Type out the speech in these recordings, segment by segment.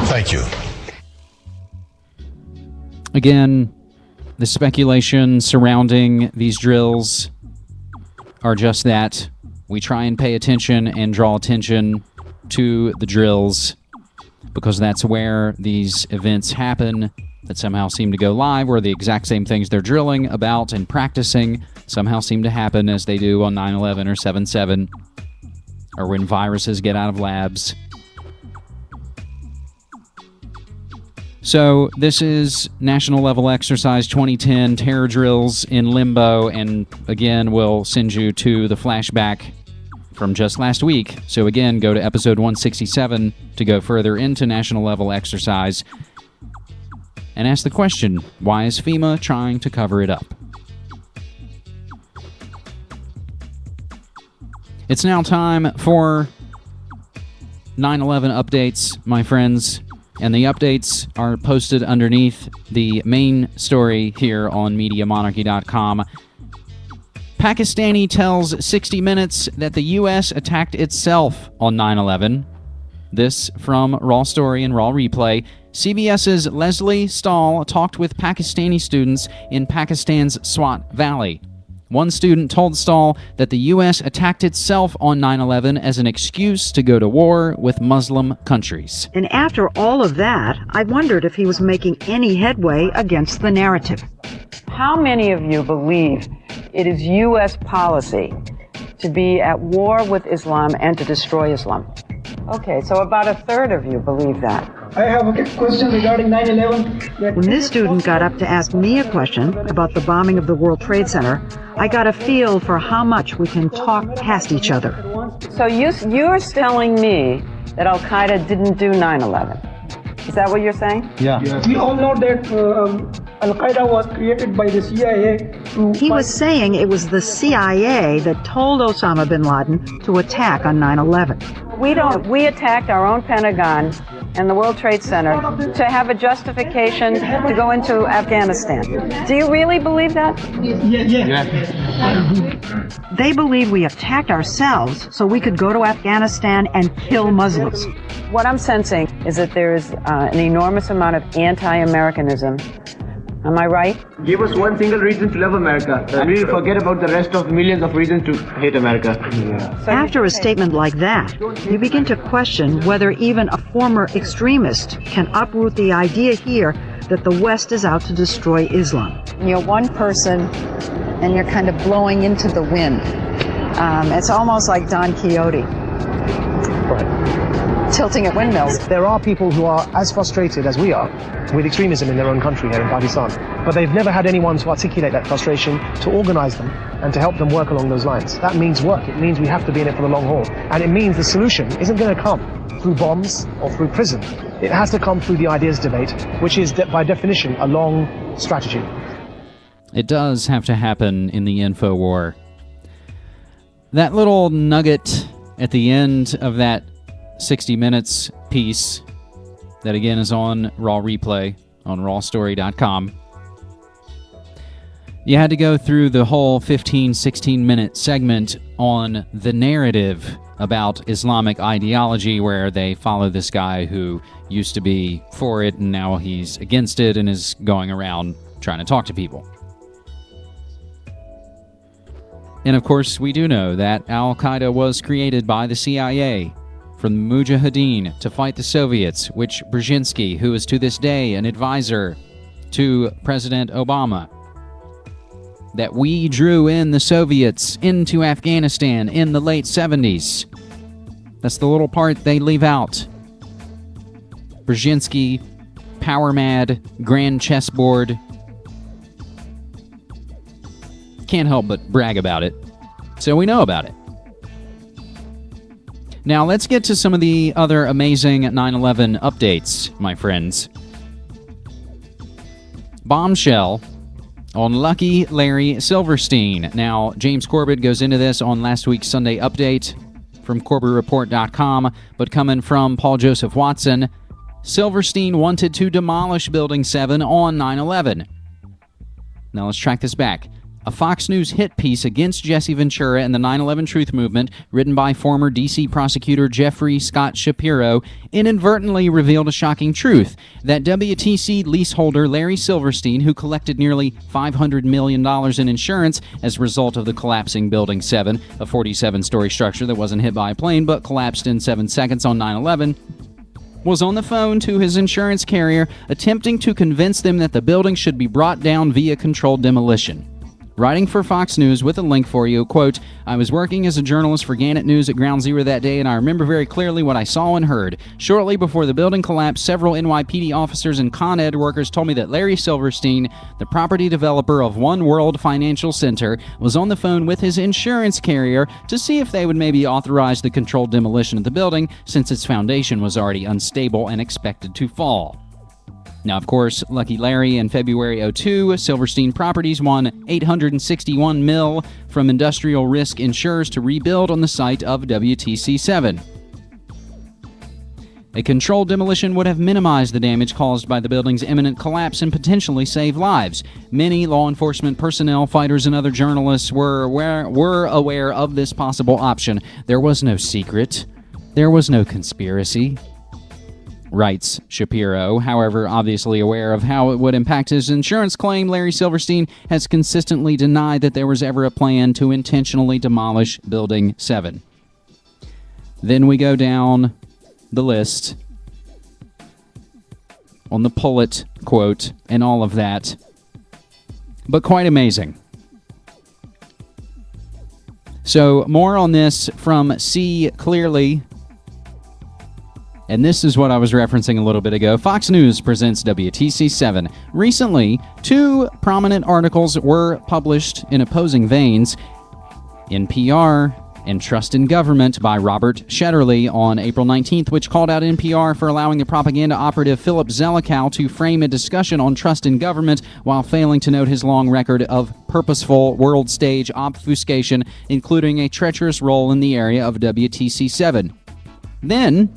Thank you. Again, the speculation surrounding these drills are just that. We try and pay attention and draw attention to the drills because that's where these events happen that somehow seem to go live, where the exact same things they're drilling about and practicing somehow seem to happen as they do on 9/11 or 7/7, or when viruses get out of labs. So this is National Level Exercise 2010 Terror Drills in Limbo, and again, we'll send you to the flashback from just last week. So again, go to episode 167 to go further into National Level Exercise and ask the question, why is FEMA trying to cover it up? It's now time for 9/11 updates, my friends. And the updates are posted underneath the main story here on MediaMonarchy.com. Pakistani tells 60 Minutes that the U.S. attacked itself on 9/11. This from Raw Story and Raw Replay. CBS's Leslie Stahl talked with Pakistani students in Pakistan's Swat Valley. One student told Stahl that the U.S. attacked itself on 9/11 as an excuse to go to war with Muslim countries. And after all of that, I wondered if he was making any headway against the narrative. How many of you believe it is U.S. policy to be at war with Islam and to destroy Islam? Okay, so about a third of you believe that. I have a question regarding 9/11. When this student got up to ask me a question about the bombing of the World Trade Center, I got a feel for how much we can talk past each other. So you're telling me that Al-Qaeda didn't do 9/11. Is that what you're saying? Yeah. We all know that Al-Qaeda was created by the CIA to... He was saying it was the CIA that told Osama bin Laden to attack on 9/11. We attacked our own Pentagon and the World Trade Center to have a justification to go into Afghanistan. Do you really believe that? Yeah. They believe we attacked ourselves so we could go to Afghanistan and kill Muslims. What I'm sensing is that there is an enormous amount of anti-Americanism. Am I right? Give us one single reason to love America, and we will forget about the rest of millions of reasons to hate America. Yeah. So after a statement like that, you begin to question whether even a former extremist can uproot the idea here that the West is out to destroy Islam. You're one person, and you're kind of blowing into the wind. It's almost like Don Quixote. Tilting at windmills. There are people who are as frustrated as we are with extremism in their own country here in Pakistan, but they've never had anyone to articulate that frustration, to organize them, and to help them work along those lines. That means work. It means we have to be in it for the long haul. And it means the solution isn't going to come through bombs or through prison. It has to come through the ideas debate, which is, by definition, a long strategy. It does have to happen in the info war. That little nugget at the end of that 60 Minutes piece, that again is on Raw Replay on rawstory.com. You had to go through the whole 16-minute segment on the narrative about Islamic ideology, where they follow this guy who used to be for it and now he's against it and is going around trying to talk to people. And of course, we do know that Al-Qaeda was created by the CIA from the Mujahideen to fight the Soviets, which Brzezinski, who is to this day an advisor to President Obama, that we drew in the Soviets into Afghanistan in the late 70s. That's the little part they leave out. Brzezinski, power mad, grand chessboard. Can't help but brag about it. So we know about it. Now, let's get to some of the other amazing 9/11 updates, my friends. Bombshell on Lucky Larry Silverstein. Now, James Corbett goes into this on last week's Sunday Update from CorbettReport.com, but coming from Paul Joseph Watson, Silverstein wanted to demolish Building 7 on 9/11. Now, let's track this back. a Fox News hit piece against Jesse Ventura and the 9/11 Truth Movement, written by former D.C. prosecutor Jeffrey Scott Shapiro, inadvertently revealed a shocking truth: that WTC leaseholder Larry Silverstein, who collected nearly $500 million in insurance as a result of the collapsing Building 7, a 47-story structure that wasn't hit by a plane but collapsed in 7 seconds on 9/11, was on the phone to his insurance carrier attempting to convince them that the building should be brought down via controlled demolition. Writing for Fox News with a link for you, quote, "I was working as a journalist for Gannett News at Ground Zero that day, and I remember very clearly what I saw and heard. Shortly before the building collapsed, several NYPD officers and Con Ed workers told me that Larry Silverstein, the property developer of One World Financial Center, was on the phone with his insurance carrier to see if they would maybe authorize the controlled demolition of the building, since its foundation was already unstable and expected to fall." Now, of course, Lucky Larry in February '02, Silverstein Properties won $861 million from industrial risk insurers to rebuild on the site of WTC 7. A controlled demolition would have minimized the damage caused by the building's imminent collapse and potentially save lives. Many law enforcement personnel, fighters, and other journalists were aware of this possible option. There was no secret. There was no conspiracy, writes Shapiro. However, obviously aware of how it would impact his insurance claim, Larry Silverstein has consistently denied that there was ever a plan to intentionally demolish Building 7. Then we go down the list on the Pullet quote and all of that. But quite amazing. So more on this from C. Clearly. And this is what I was referencing a little bit ago. Fox News presents WTC 7. Recently, 2 prominent articles were published in opposing veins: NPR and Trust in Government by Robert Shetterly on April 19th, which called out NPR for allowing the propaganda operative Philip Zelikow to frame a discussion on trust in government while failing to note his long record of purposeful world stage obfuscation, including a treacherous role in the area of WTC 7. Then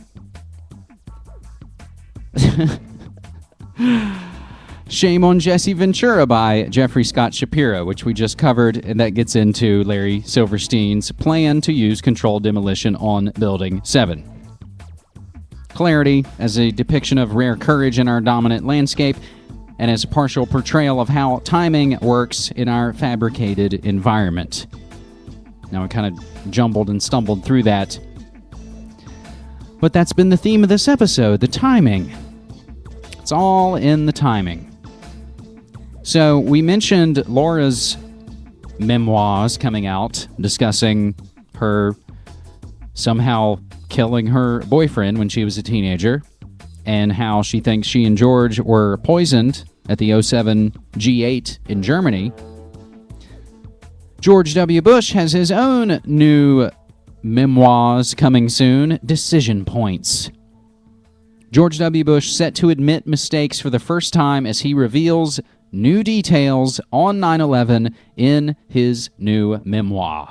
Shame on Jesse Ventura by Jeffrey Scott Shapiro, which we just covered, and that gets into Larry Silverstein's plan to use controlled demolition on Building 7. Clarity as a depiction of rare courage in our dominant landscape, and as a partial portrayal of how timing works in our fabricated environment. Now, I kind of jumbled and stumbled through that, but that's been the theme of this episode, the timing. It's all in the timing. So we mentioned Laura's memoirs coming out, discussing her somehow killing her boyfriend when she was a teenager, and how she thinks she and George were poisoned at the '07 G8 in Germany. George W. Bush has his own new memoirs coming soon, Decision Points. George W. Bush set to admit mistakes for the first time as he reveals new details on 9/11 in his new memoir.